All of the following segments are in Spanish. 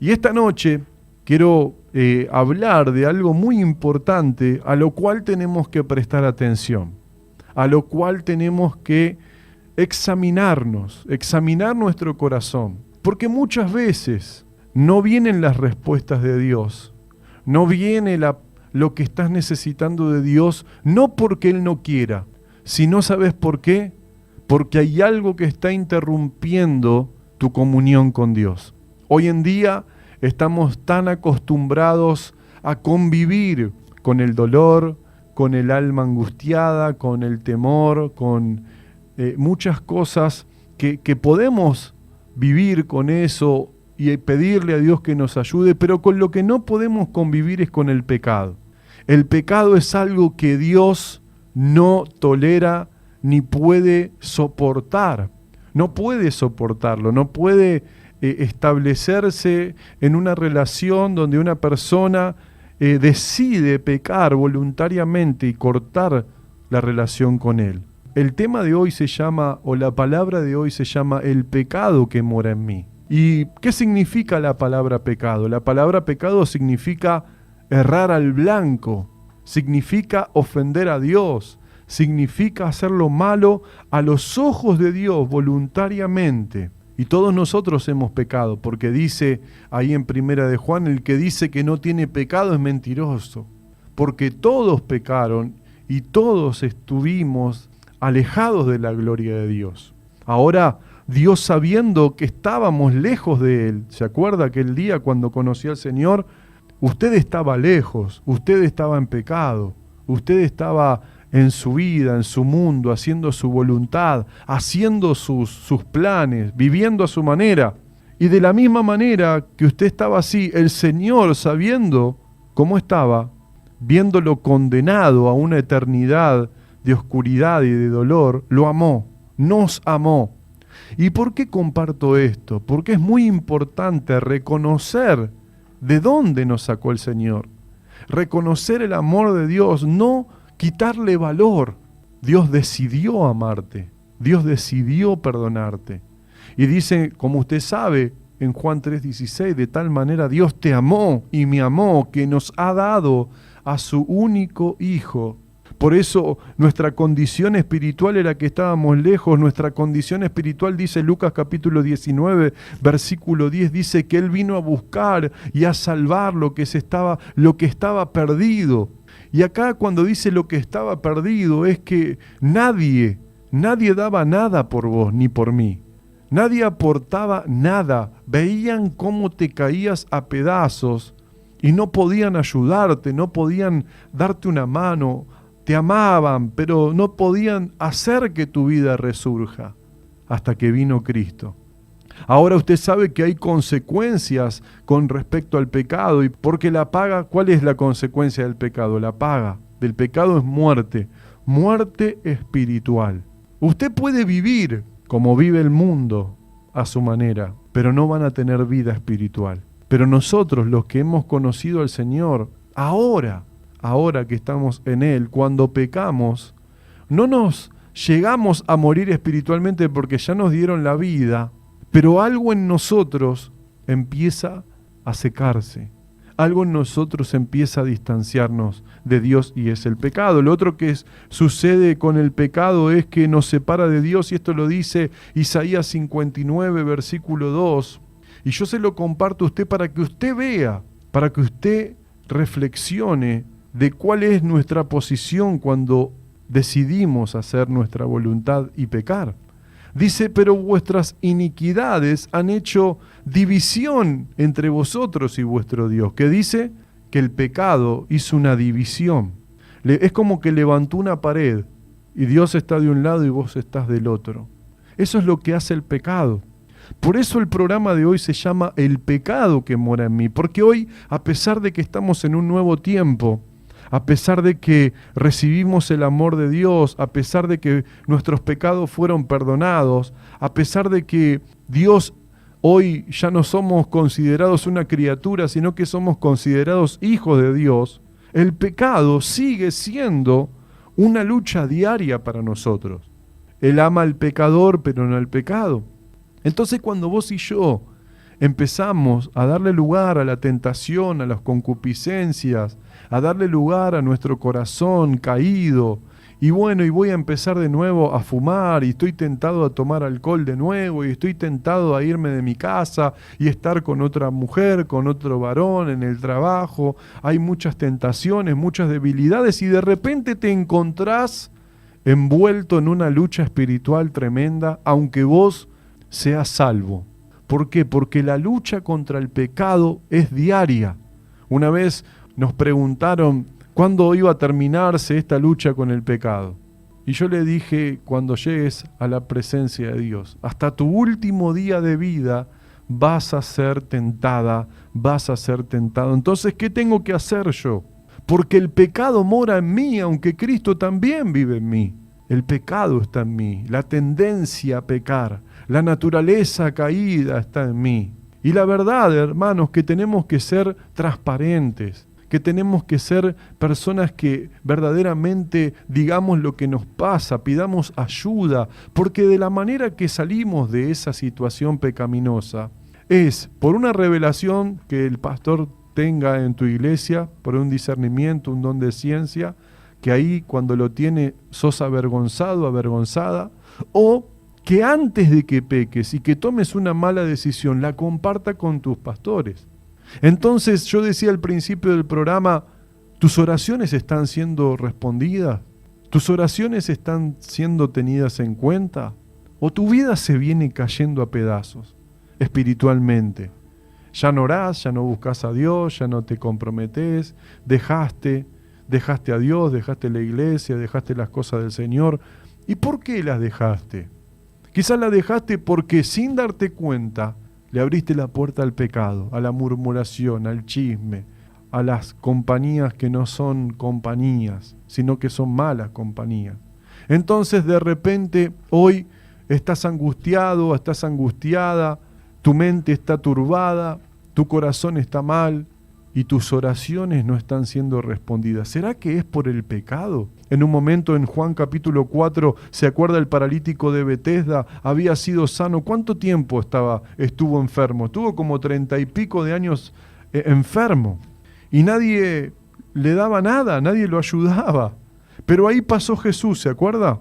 Y esta noche quiero hablar de algo muy importante a lo cual tenemos que prestar atención, a lo cual tenemos que examinar nuestro corazón, porque muchas veces no vienen las respuestas de Dios, no viene lo que estás necesitando de Dios, no porque Él no quiera, sino ¿sabes por qué? Porque hay algo que está interrumpiendo tu comunión con Dios. Hoy en día estamos tan acostumbrados a convivir con el dolor, con el alma angustiada, con el temor, con muchas cosas que podemos vivir con eso y pedirle a Dios que nos ayude, pero con lo que no podemos convivir es con el pecado. El pecado es algo que Dios no tolera ni puede soportar. No puede soportarlo, no puede establecerse en una relación donde una persona decide pecar voluntariamente y cortar la relación con Él. El tema de hoy se llama, o la palabra de hoy se llama, el pecado que mora en mí. ¿Y qué significa la palabra pecado? La palabra pecado significa errar al blanco, significa ofender a Dios, significa hacer lo malo a los ojos de Dios voluntariamente. Y todos nosotros hemos pecado, porque dice ahí en Primera de Juan, el que dice que no tiene pecado es mentiroso, porque todos pecaron y todos estuvimos alejados de la gloria de Dios. Ahora, Dios, sabiendo que estábamos lejos de Él, ¿se acuerda aquel día cuando conocí al Señor? Usted estaba lejos, usted estaba en pecado, usted estaba en su vida, en su mundo, haciendo su voluntad, haciendo sus planes, viviendo a su manera. Y de la misma manera que usted estaba así, el Señor, sabiendo cómo estaba, viéndolo condenado a una eternidad de oscuridad y de dolor, lo amó, nos amó. ¿Y por qué comparto esto? Porque es muy importante reconocer de dónde nos sacó el Señor. Reconocer el amor de Dios, no quitarle valor. Dios decidió amarte, Dios decidió perdonarte. Y dice, como usted sabe, en Juan 3:16, de tal manera Dios te amó y me amó, que nos ha dado a su único Hijo. Por eso nuestra condición espiritual era que estábamos lejos. Nuestra condición espiritual, dice Lucas capítulo 19, versículo 10, dice que Él vino a buscar y a salvar lo que estaba perdido. Y acá cuando dice lo que estaba perdido es que nadie daba nada por vos ni por mí. Nadie aportaba nada. Veían cómo te caías a pedazos y no podían ayudarte, no podían darte una mano. Te amaban, pero no podían hacer que tu vida resurja hasta que vino Cristo. Ahora usted sabe que hay consecuencias con respecto al pecado, y porque la paga, ¿cuál es la consecuencia del pecado? La paga del pecado es muerte, muerte espiritual. Usted puede vivir como vive el mundo a su manera, pero no van a tener vida espiritual. Pero nosotros, los que hemos conocido al Señor, ahora que estamos en Él, cuando pecamos, no nos llegamos a morir espiritualmente porque ya nos dieron la vida, pero algo en nosotros empieza a secarse. Algo en nosotros empieza a distanciarnos de Dios y es el pecado. Lo otro que sucede con el pecado es que nos separa de Dios, y esto lo dice Isaías 59, versículo 2. Y yo se lo comparto a usted para que usted vea, para que usted reflexione de cuál es nuestra posición cuando decidimos hacer nuestra voluntad y pecar. Dice, pero vuestras iniquidades han hecho división entre vosotros y vuestro Dios. ¿Qué dice? Que el pecado hizo una división. Es como que levantó una pared y Dios está de un lado y vos estás del otro. Eso es lo que hace el pecado. Por eso el programa de hoy se llama El pecado que mora en mí. Porque hoy, a pesar de que estamos en un nuevo tiempo, a pesar de que recibimos el amor de Dios, a pesar de que nuestros pecados fueron perdonados, a pesar de que Dios hoy ya no somos considerados una criatura, sino que somos considerados hijos de Dios, el pecado sigue siendo una lucha diaria para nosotros. Él ama al pecador, pero no al pecado. Entonces, cuando vos y yo empezamos a darle lugar a la tentación, a las concupiscencias, a darle lugar a nuestro corazón caído. Y bueno, y voy a empezar de nuevo a fumar, y estoy tentado a tomar alcohol de nuevo, y estoy tentado a irme de mi casa y estar con otra mujer, con otro varón en el trabajo. Hay muchas tentaciones, muchas debilidades, y de repente te encontrás envuelto en una lucha espiritual tremenda, aunque vos seas salvo. ¿Por qué? Porque la lucha contra el pecado es diaria. Una vez nos preguntaron cuándo iba a terminarse esta lucha con el pecado. Y yo le dije, cuando llegues a la presencia de Dios, hasta tu último día de vida vas a ser tentada, vas a ser tentado. Entonces, ¿qué tengo que hacer yo? Porque el pecado mora en mí, aunque Cristo también vive en mí. El pecado está en mí, la tendencia a pecar, la naturaleza caída está en mí. Y la verdad, hermanos, que tenemos que ser transparentes, que tenemos que ser personas que verdaderamente digamos lo que nos pasa, pidamos ayuda, porque de la manera que salimos de esa situación pecaminosa es por una revelación que el pastor tenga en tu iglesia, por un discernimiento, un don de ciencia, que ahí cuando lo tiene sos avergonzado, avergonzada, o que antes de que peques y que tomes una mala decisión, la comparta con tus pastores. Entonces yo decía al principio del programa, ¿tus oraciones están siendo respondidas? ¿Tus oraciones están siendo tenidas en cuenta? ¿O tu vida se viene cayendo a pedazos espiritualmente? Ya no orás, ya no buscas a Dios, ya no te comprometés, dejaste a Dios, dejaste la iglesia, dejaste las cosas del Señor. ¿Y por qué las dejaste? Quizás las dejaste porque sin darte cuenta le abriste la puerta al pecado, a la murmuración, al chisme, a las compañías que no son compañías, sino que son malas compañías. Entonces de repente hoy estás angustiado, estás angustiada, tu mente está turbada, tu corazón está mal y tus oraciones no están siendo respondidas. ¿Será que es por el pecado? En un momento en Juan capítulo 4, ¿se acuerda el paralítico de Betesda? Había sido sano. ¿Cuánto tiempo estuvo enfermo? Estuvo como 30 y pico de años enfermo. Y nadie le daba nada, nadie lo ayudaba. Pero ahí pasó Jesús, ¿se acuerda?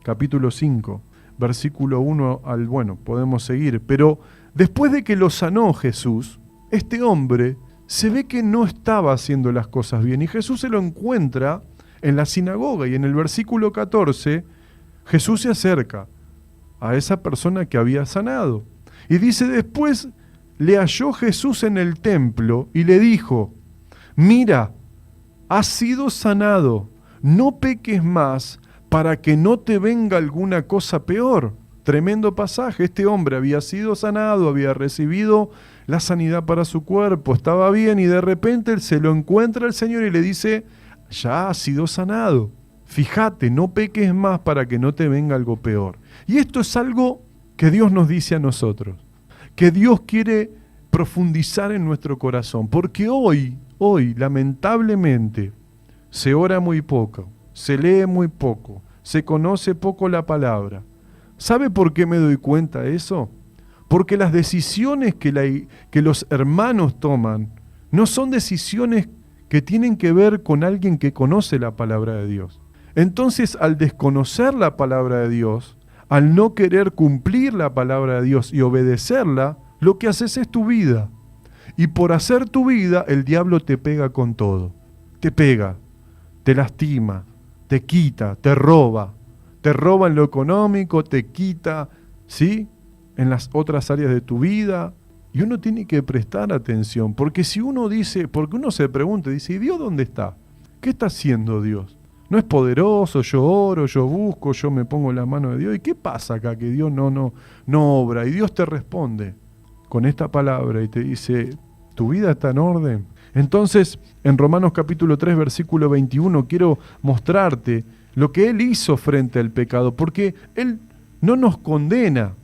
Capítulo 5, versículo 1 al, podemos seguir. Pero después de que lo sanó Jesús, este hombre se ve que no estaba haciendo las cosas bien. Y Jesús se lo encuentra en la sinagoga, y en el versículo 14, Jesús se acerca a esa persona que había sanado. Y dice, después le halló Jesús en el templo y le dijo, mira, has sido sanado, no peques más para que no te venga alguna cosa peor. Tremendo pasaje, este hombre había sido sanado, había recibido la sanidad para su cuerpo, estaba bien, y de repente se lo encuentra el Señor y le dice, ya has sido sanado, fíjate, no peques más para que no te venga algo peor. Y esto es algo que Dios nos dice a nosotros, que Dios quiere profundizar en nuestro corazón, porque hoy, lamentablemente, se ora muy poco, se lee muy poco, se conoce poco la palabra. ¿Sabe por qué me doy cuenta de eso? Porque las decisiones que los hermanos toman no son decisiones que tienen que ver con alguien que conoce la palabra de Dios. Entonces, al desconocer la palabra de Dios, al no querer cumplir la palabra de Dios y obedecerla, lo que haces es tu vida. Y por hacer tu vida, el diablo te pega con todo. Te pega, te lastima, te quita, te roba. Te roba en lo económico, te quita, ¿sí?, en las otras áreas de tu vida. Y uno tiene que prestar atención, porque si uno se pregunta, dice, ¿y Dios dónde está? ¿Qué está haciendo Dios? ¿No es poderoso? Yo oro, yo busco, yo me pongo en la mano de Dios. ¿Y qué pasa acá? Que Dios no obra. Y Dios te responde con esta palabra y te dice, ¿tu vida está en orden? Entonces, en Romanos capítulo 3, versículo 21, quiero mostrarte lo que Él hizo frente al pecado, porque Él no nos condena.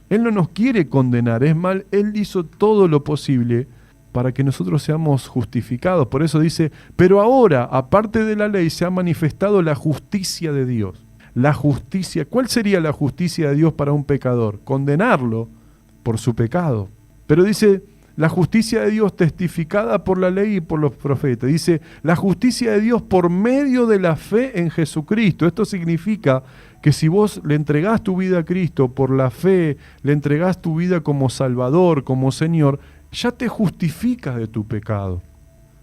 Él no nos quiere condenar, es mal, Él hizo todo lo posible para que nosotros seamos justificados. Por eso dice, pero ahora, aparte de la ley, se ha manifestado la justicia de Dios. La justicia, ¿cuál sería la justicia de Dios para un pecador? Condenarlo por su pecado. Pero dice, la justicia de Dios testificada por la ley y por los profetas. Dice, la justicia de Dios por medio de la fe en Jesucristo. Esto significa que si vos le entregás tu vida a Cristo por la fe, le entregás tu vida como Salvador, como Señor, ya te justificas de tu pecado.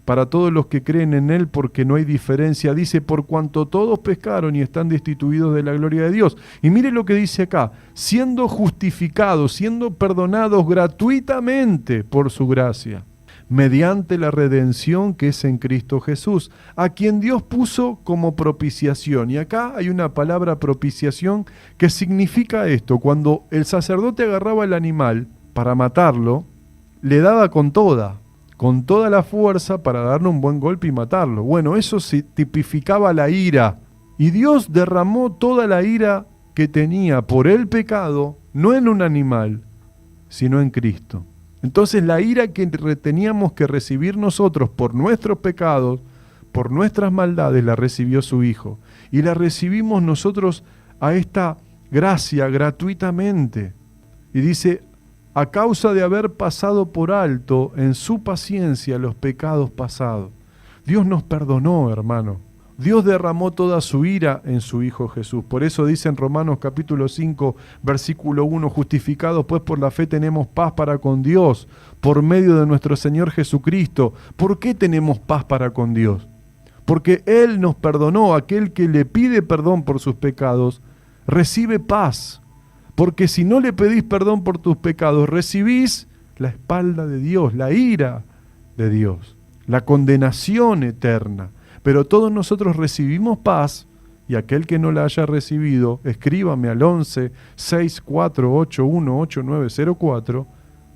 Para todos los que creen en Él, porque no hay diferencia, dice, por cuanto todos pecaron y están destituidos de la gloria de Dios. Y mire lo que dice acá, siendo justificados, siendo perdonados gratuitamente por su gracia, mediante la redención que es en Cristo Jesús, a quien Dios puso como propiciación. Y acá hay una palabra propiciación que significa esto, cuando el sacerdote agarraba el animal para matarlo, le daba con toda la fuerza para darle un buen golpe y matarlo. Bueno, eso tipificaba la ira. Y Dios derramó toda la ira que tenía por el pecado, no en un animal, sino en Cristo. Entonces la ira que teníamos que recibir nosotros por nuestros pecados, por nuestras maldades, la recibió su Hijo. Y la recibimos nosotros a esta gracia gratuitamente. Y dice, a causa de haber pasado por alto en su paciencia los pecados pasados. Dios nos perdonó, hermano. Dios derramó toda su ira en su Hijo Jesús. Por eso dice en Romanos capítulo 5, versículo 1, justificados pues por la fe tenemos paz para con Dios, por medio de nuestro Señor Jesucristo. ¿Por qué tenemos paz para con Dios? Porque Él nos perdonó. Aquel que le pide perdón por sus pecados, recibe paz. Porque si no le pedís perdón por tus pecados, recibís la espalda de Dios, la ira de Dios, la condenación eterna. Pero todos nosotros recibimos paz, y aquel que no la haya recibido, escríbame al 11 6481 8904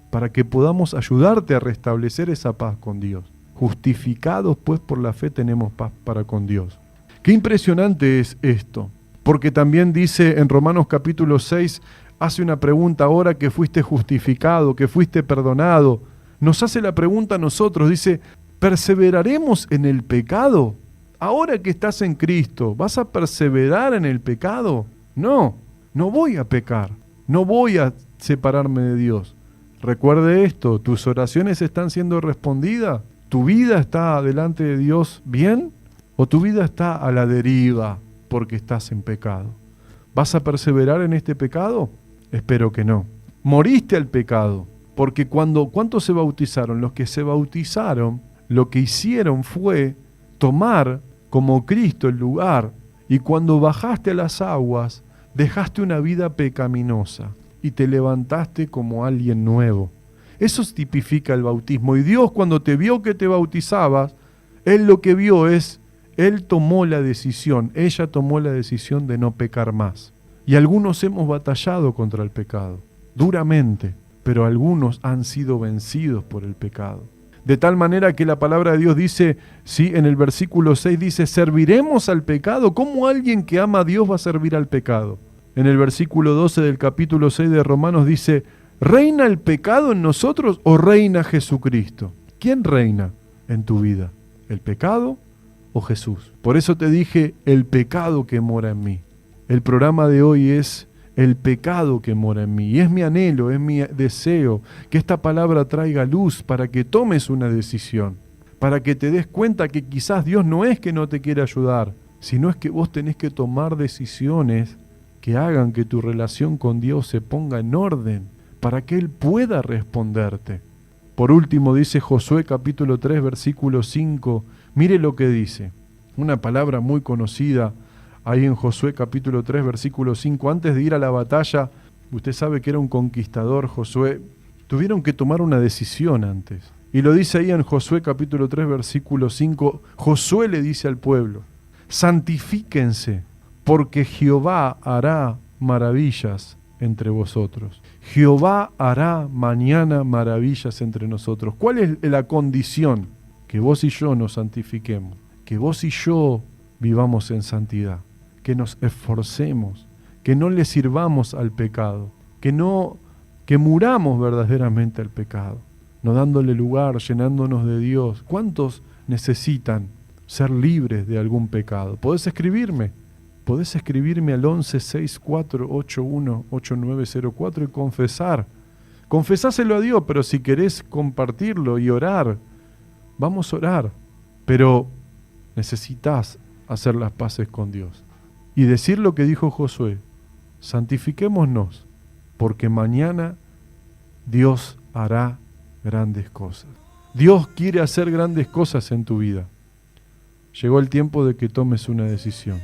para que podamos ayudarte a restablecer esa paz con Dios. Justificados pues por la fe tenemos paz para con Dios. Qué impresionante es esto. Porque también dice en Romanos capítulo 6, hace una pregunta, ahora que fuiste justificado, que fuiste perdonado, nos hace la pregunta a nosotros, dice, ¿perseveraremos en el pecado? Ahora que estás en Cristo, ¿vas a perseverar en el pecado? No, no voy a pecar, no voy a separarme de Dios. Recuerde esto, tus oraciones están siendo respondidas, ¿tu vida está delante de Dios bien? ¿O tu vida está a la deriva? Porque estás en pecado. ¿Vas a perseverar en este pecado? Espero que no. Moriste al pecado, porque ¿cuántos se bautizaron? Los que se bautizaron, lo que hicieron fue tomar como Cristo el lugar, y cuando bajaste a las aguas, dejaste una vida pecaminosa y te levantaste como alguien nuevo. Eso tipifica el bautismo. Y Dios, cuando te vio que te bautizabas, Él lo que vio es, Él tomó la decisión, ella tomó la decisión de no pecar más. Y algunos hemos batallado contra el pecado, duramente, pero algunos han sido vencidos por el pecado. De tal manera que la palabra de Dios dice, sí, en el versículo 6 dice, ¿serviremos al pecado? ¿Cómo alguien que ama a Dios va a servir al pecado? En el versículo 12 del capítulo 6 de Romanos dice, ¿reina el pecado en nosotros o reina Jesucristo? ¿Quién reina en tu vida? ¿El pecado o Jesús? Por eso te dije, el pecado que mora en mí. El programa de hoy es el pecado que mora en mí. Y es mi anhelo, es mi deseo que esta palabra traiga luz para que tomes una decisión, para que te des cuenta que quizás Dios no es que no te quiere ayudar, sino es que vos tenés que tomar decisiones que hagan que tu relación con Dios se ponga en orden, para que Él pueda responderte. Por último dice Josué capítulo 3 versículo 5, mire lo que dice, una palabra muy conocida ahí en Josué capítulo 3 versículo 5, antes de ir a la batalla, usted sabe que era un conquistador Josué, tuvieron que tomar una decisión antes. Y lo dice ahí en Josué capítulo 3 versículo 5, Josué le dice al pueblo, santifíquense, porque Jehová hará maravillas entre vosotros. Jehová hará mañana maravillas entre nosotros. ¿Cuál es la condición? Que vos y yo nos santifiquemos, que vos y yo vivamos en santidad, que nos esforcemos, que no le sirvamos al pecado, que muramos verdaderamente al pecado, no dándole lugar, llenándonos de Dios. ¿Cuántos necesitan ser libres de algún pecado? Podés escribirme al 11 6481 8904 y confesar Confesáselo a Dios, pero si querés compartirlo y orar, vamos a orar. Pero necesitas hacer las paces con Dios. Y decir lo que dijo Josué: santifiquémonos, porque mañana Dios hará grandes cosas. Dios quiere hacer grandes cosas en tu vida. Llegó el tiempo de que tomes una decisión.